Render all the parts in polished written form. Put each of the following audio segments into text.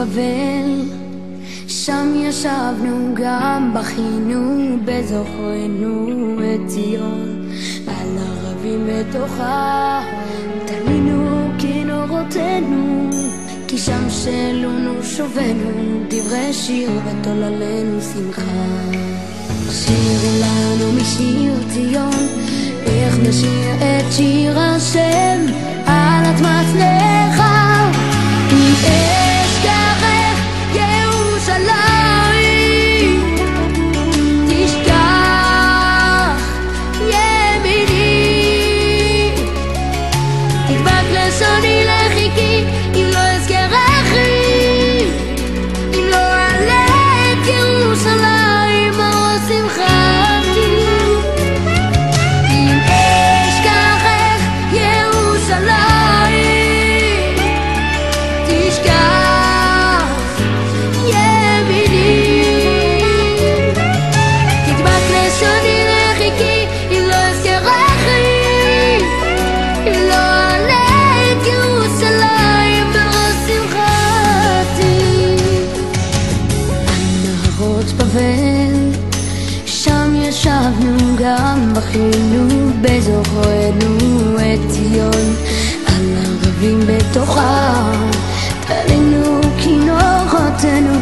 בבל, שם ישבנו גם בכינו בזוכרנו את ציון, על ערבים בתוכה תלינו כינורותינו, כי שם שלונו שובנו דברי שיר ותוללנו שמחה. שירו לנו משיר ציון, איך נשיר את שיר השם על אדמת נחר. אם אשכחך ירושלים, תשכח ימיני, תדבק לשוני לחיקי, אם לא אזכרכי, אם לא אעלה את ירושלים אור שמחתי. אם אשכחך ירושלים, תשכח ימיני, תדבק לשוני לחיקי, אם לא אזכרכי, אם לא אעלה את ירושלים אור שמחתי. על נהרות בבל, שם ישבנו גם בכינו בזוכרנו את ציון, על ערבים בתוכה תלינו כינורותינו,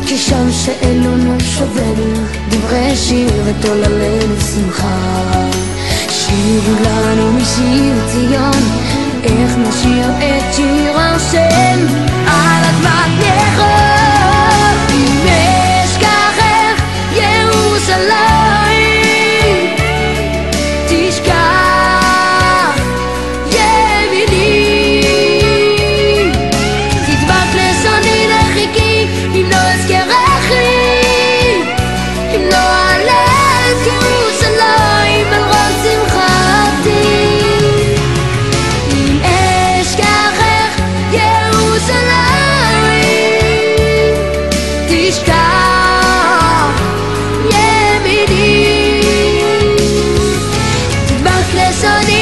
כי שם שאלונו שובנו דברי שיר ותוללנו שמחה. שירו לנו משיר ציון, איך נשיר את שיר השם על אדמת נחר. אם אשכחך ירושלים, תשכח ימיני, תדבק לשוני לחיקי, אם לא אזכרכי, אם לא אעלה את ירושלים על ראש שמחתי. אם אשכחך ירושלים, תשכח ימיני, תדבק לשוני